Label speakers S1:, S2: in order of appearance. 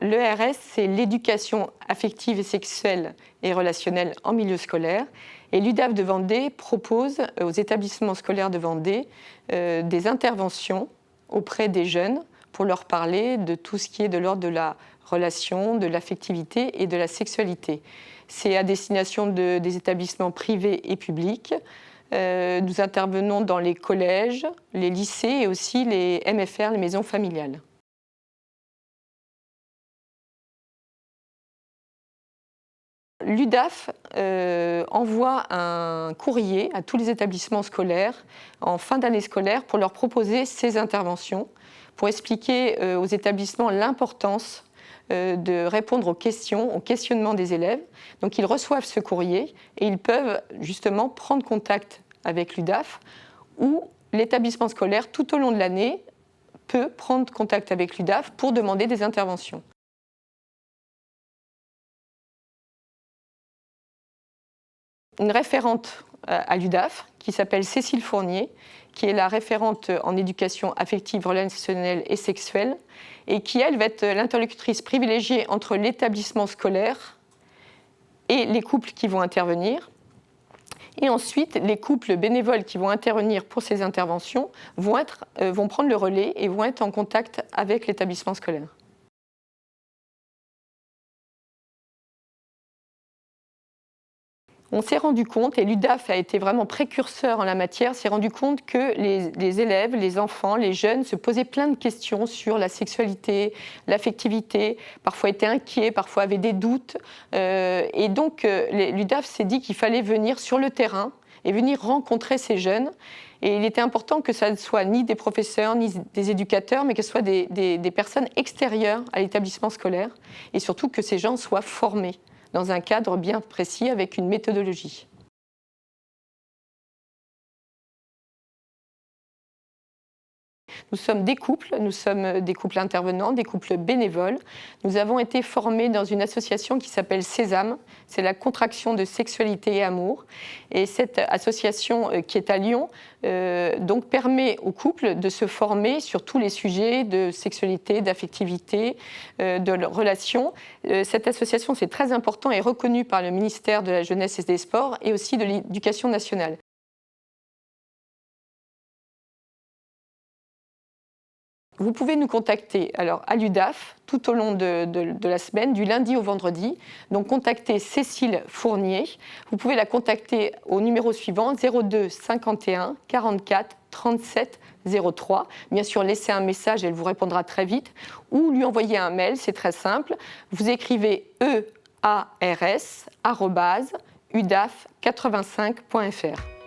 S1: l'ERS, c'est l'éducation affective et sexuelle et relationnelle en milieu scolaire. Et l'UDAF de Vendée propose aux établissements scolaires de Vendée des interventions auprès des jeunes pour leur parler de tout ce qui est de l'ordre de la relation, de l'affectivité et de la sexualité. C'est à destination des établissements privés et publics. Nous intervenons dans les collèges, les lycées et aussi les MFR, les maisons familiales. L'UDAF envoie un courrier à tous les établissements scolaires en fin d'année scolaire pour leur proposer ces interventions, pour expliquer aux établissements l'importance de répondre aux questions, aux questionnements des élèves. Donc ils reçoivent ce courrier et ils peuvent justement prendre contact avec l'UDAF ou l'établissement scolaire tout au long de l'année peut prendre contact avec l'UDAF pour demander des interventions. Une référente à l'UDAF qui s'appelle Cécile Fournier, qui est la référente en éducation affective, relationnelle et sexuelle, et qui, elle, va être l'interlocutrice privilégiée entre l'établissement scolaire et les couples qui vont intervenir. Et ensuite, les couples bénévoles qui vont intervenir pour ces interventions vont prendre le relais et vont être en contact avec l'établissement scolaire. On s'est rendu compte, et l'UDAF a été vraiment précurseur en la matière, s'est rendu compte que les élèves, les enfants, les jeunes se posaient plein de questions sur la sexualité, l'affectivité, parfois étaient inquiets, parfois avaient des doutes. Et donc l'UDAF s'est dit qu'il fallait venir sur le terrain et venir rencontrer ces jeunes. Et il était important que ça ne soit ni des professeurs, ni des éducateurs, mais que ce soit des personnes extérieures à l'établissement scolaire, et surtout que ces gens soient formés dans un cadre bien précis avec une méthodologie. Nous sommes des couples intervenants, des couples bénévoles. Nous avons été formés dans une association qui s'appelle Sésame, c'est la contraction de sexualité et amour. Et cette association qui est à Lyon donc permet aux couples de se former sur tous les sujets de sexualité, d'affectivité, de relations. Cette association, c'est très important, est reconnue par le ministère de la Jeunesse et des Sports et aussi de l'Éducation nationale. Vous pouvez nous contacter alors, à l'UDAF tout au long de la semaine, du lundi au vendredi. Donc contactez Cécile Fournier. Vous pouvez la contacter au numéro suivant 02 51 44 37 03. Bien sûr, laissez un message, elle vous répondra très vite. Ou lui envoyer un mail, c'est très simple. Vous écrivez ears@udaf85.fr.